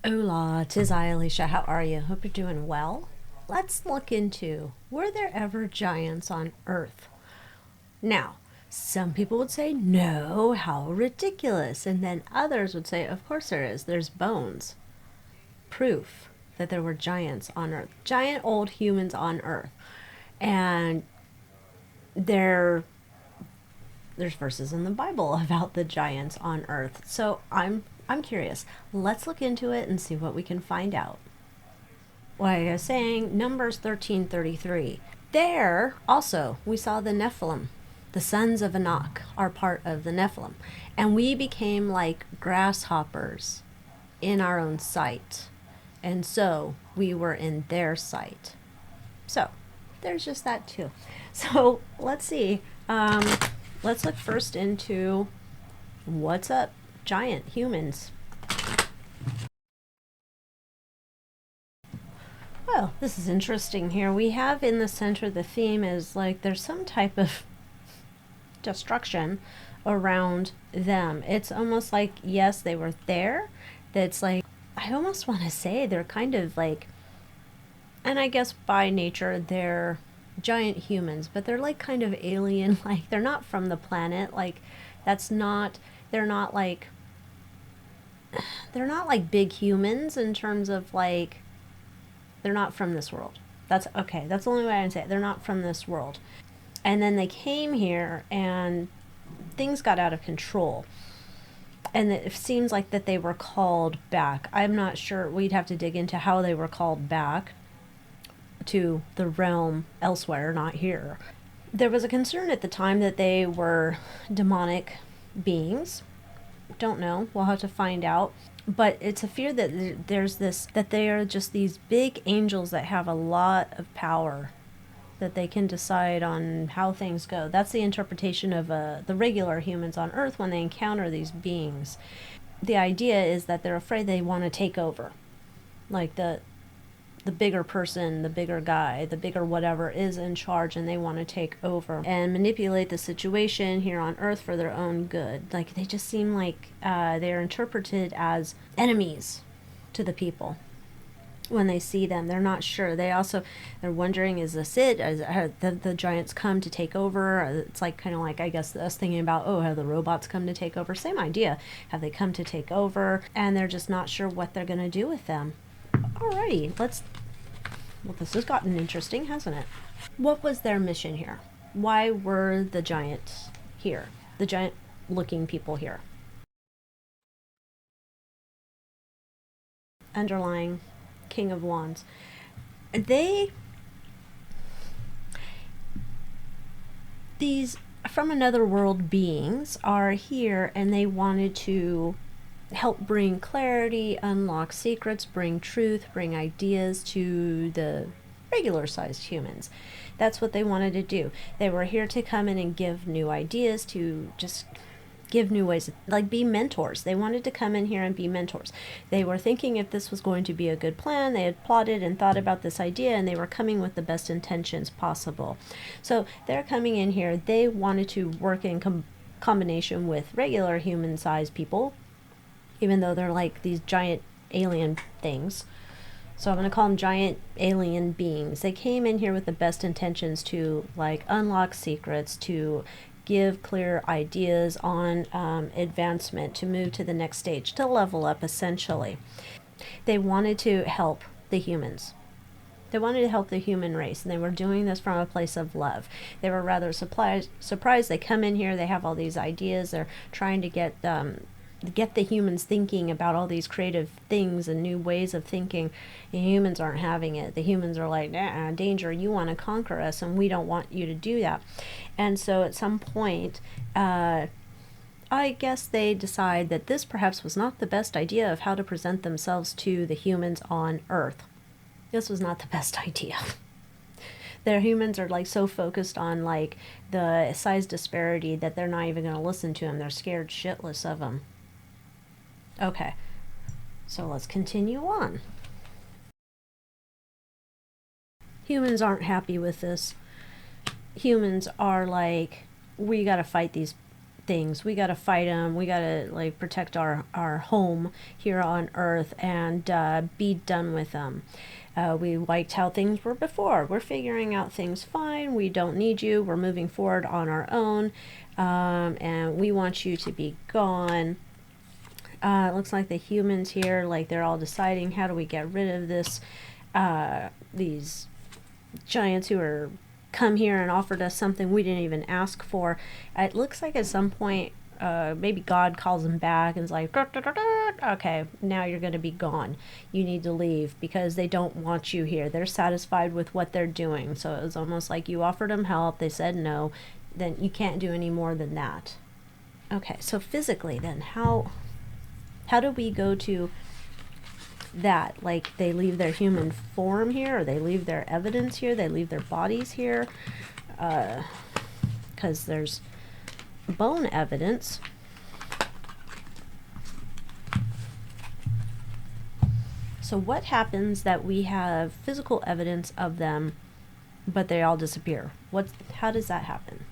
Hola, 'tis I, Alicia. How are you? Hope you're doing well. Let's look into, were there ever giants on Earth? Now, some people would say, no, how ridiculous. And then others would say, of course there is. There's bones. Proof that there were giants on Earth. Giant old humans on Earth. And there there's verses in the Bible about the giants on Earth. So I'm curious. Let's look into it and see what we can find out. Like I was saying, Numbers 13:33. There also we saw the Nephilim. The sons of Anak are part of the Nephilim. And we became like grasshoppers in our own sight. And so we were in their sight. So there's just that too. So let's see. Let's look first into what's up, giant humans. Well, this is interesting here. We have in the center the theme is like there's some type of destruction around them. It's almost like, yes, they were there. That's like, I almost want to say they're kind of like, and I guess by nature they're giant humans, but they're like kind of alien. Like they're not from the planet. Like that's not, they're not like, they're not like big humans in terms of like, they're not from this world. That's okay. That's the only way I can say it. They're not from this world. And then they came here and things got out of control. And it seems like that they were called back. I'm not sure. We'd have to dig into how they were called back to the realm elsewhere, not here. There was a concern at the time that they were demonic beings. Don't know. We'll have to find out. But it's a fear that there's this, that they are just these big angels that have a lot of power, that they can decide on how things go. That's the interpretation of the regular humans on Earth when they encounter these beings. The idea is that they're afraid they want to take over. Like the bigger person, the bigger guy, the bigger whatever is in charge, and they want to take over and manipulate the situation here on Earth for their own good. Like they just seem like they're interpreted as enemies to the people. When they see them, they're not sure. They're wondering, is this it? Have the giants come to take over? It's like kind of like, I guess, us thinking about, oh, have the robots come to take over? Same idea. Have they come to take over? And they're just not sure what they're going to do with them. Alrighty, well, this has gotten interesting, hasn't it? What was their mission here? Why were the giants here? The giant looking people here? Underlying King of Wands. They, these from another world beings are here and they wanted to help bring clarity, unlock secrets, bring truth, bring ideas to the regular sized humans. That's what they wanted to do. They were here to come in and give new ideas, to just give new ways, like be mentors. They wanted to come in here and be mentors. They were thinking if this was going to be a good plan. They had plotted and thought about this idea and they were coming with the best intentions possible. So they're coming in here. They wanted to work in combination with regular human sized people, even though they're like these giant alien things. So I'm going to call them giant alien beings. They came in here with the best intentions to like unlock secrets, to give clear ideas on advancement, to move to the next stage, to level up essentially. They wanted to help the humans. They wanted to help the human race, and they were doing this from a place of love. They were rather surprised. They come in here, they have all these ideas, they're trying to get the humans thinking about all these creative things and new ways of thinking. The humans aren't having it. The humans are like, nah, danger, you want to conquer us and we don't want you to do that. And so at some point, I guess they decide that this perhaps was not the best idea of how to present themselves to the humans on Earth. This was not the best idea. Their humans are like so focused on like the size disparity that they're not even going to listen to them. They're scared shitless of them. Okay, so let's continue on. Humans aren't happy with this. Humans are like, we gotta fight these things. We got to fight them. We got to like protect our home here on Earth and be done with them. We liked how things were before. We're figuring out things fine. We don't need you. We're moving forward on our own. And we want you to be gone. It looks like the humans here, like they're all deciding how do we get rid of this, these giants who are come here and offered us something we didn't even ask for. It looks like at some point, maybe God calls them back and is like, okay, now you're going to be gone. You need to leave because they don't want you here. They're satisfied with what they're doing. So it was almost like you offered them help. They said no. Then you can't do any more than that. Okay, so physically then, how do we go to that? Like they leave their human form here, or they leave their evidence here, they leave their bodies here, because there's bone evidence. So what happens that we have physical evidence of them, but they all disappear? How does that happen?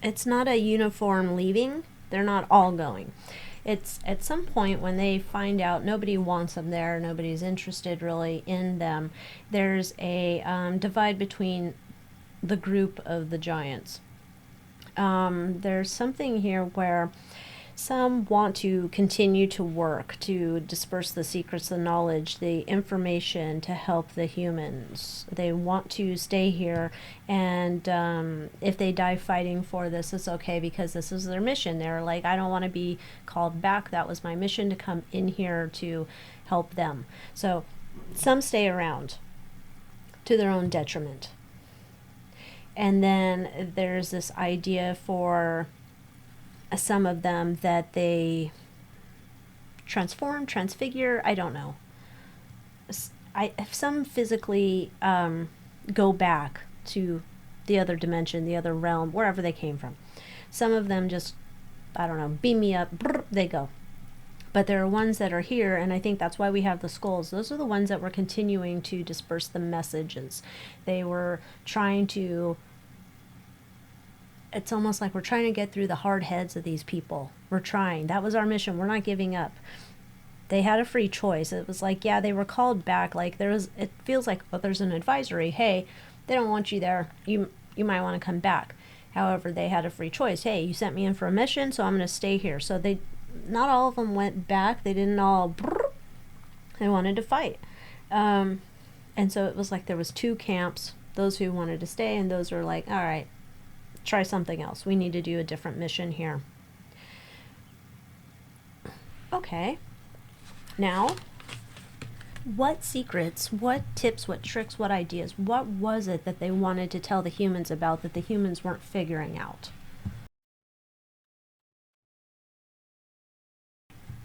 It's not a uniform leaving. They're not all going. It's at some point when they find out nobody wants them there, nobody's interested really in them, there's a divide between the group of the giants. There's something here where some want to continue to work to disperse the secrets, the knowledge, the information to help the humans. They want to stay here, and if they die fighting for this, it's okay because this is their mission. They're like, I don't want to be called back. That was my mission, to come in here to help them. So some stay around to their own detriment. And then there's this idea for some of them that they transfigure, I don't know. Some physically go back to the other dimension, the other realm, wherever they came from. Some of them just, I don't know, beam me up, brr, they go. But there are ones that are here, and I think that's why we have the skulls. Those are the ones that were continuing to disperse the messages. They were trying to, it's almost like we're trying to get through the hard heads of these people. We're trying. That was our mission. We're not giving up. They had a free choice. It was like, yeah, they were called back. Like it feels like, well, there's an advisory. Hey, they don't want you there. You might want to come back. However, they had a free choice. Hey, you sent me in for a mission, so I'm going to stay here. So not all of them went back. They didn't all, they wanted to fight. And so it was like there was two camps, those who wanted to stay and those who were like, all right, try something else. We need to do a different mission here. Okay. Now, what secrets, what tips, what tricks, what ideas, what was it that they wanted to tell the humans about that the humans weren't figuring out?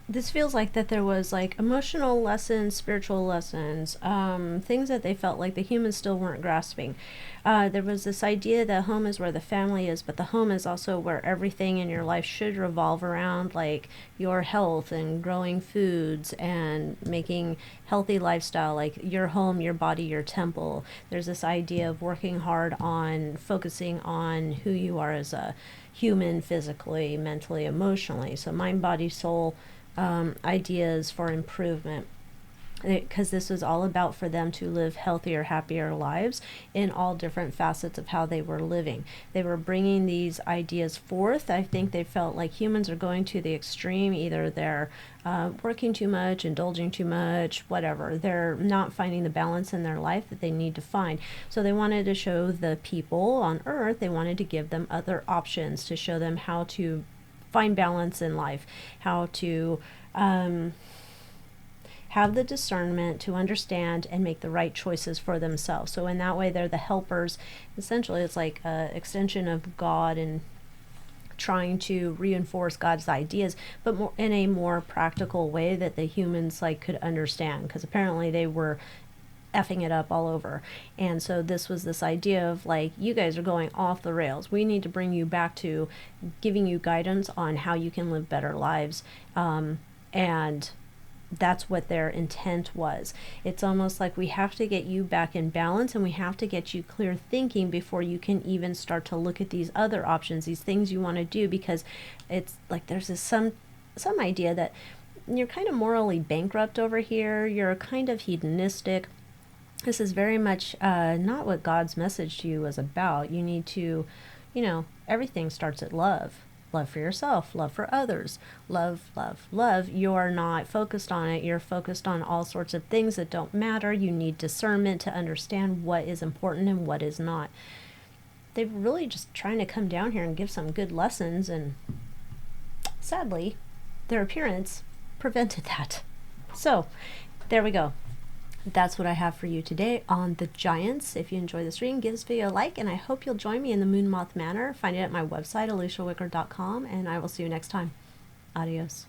This feels like that there was like emotional lessons, spiritual lessons, things that they felt like the humans still weren't grasping. There was this idea that home is where the family is, but the home is also where everything in your life should revolve around, like your health and growing foods and making healthy lifestyle, like your home, your body, your temple. There's this idea of working hard on focusing on who you are as a human, physically, mentally, emotionally. So mind, body, soul, ideas for improvement, because this was all about for them to live healthier, happier lives in all different facets of how they were living. They were bringing these ideas forth. I think they felt like humans are going to the extreme. Either they're working too much, indulging too much, whatever. They're not finding the balance in their life that they need to find. So they wanted to show the people on Earth, they wanted to give them other options to show them how to find balance in life, how to have the discernment to understand and make the right choices for themselves. So in that way, they're the helpers. Essentially, it's like an extension of God and trying to reinforce God's ideas, but more in a more practical way that the humans like could understand. Because apparently they were effing it up all over. And so this was this idea of like, you guys are going off the rails. We need to bring you back to giving you guidance on how you can live better lives. And that's what their intent was. It's almost like we have to get you back in balance, and we have to get you clear thinking before you can even start to look at these other options, these things you want to do, because it's like there's this some idea that you're kind of morally bankrupt over here. You're kind of hedonistic. This is very much not what God's message to you was about. You need to, everything starts at love. Love for yourself, love for others, love, love, love. You're not focused on it. You're focused on all sorts of things that don't matter. You need discernment to understand what is important and what is not. They're really just trying to come down here and give some good lessons, and sadly, their appearance prevented that. So, there we go. That's what I have for you today on the Giants. If you enjoy this reading, give this video a like, and I hope you'll join me in the Moon Moth Manor. Find it at my website, aliciawicker.com, and I will see you next time. Adios.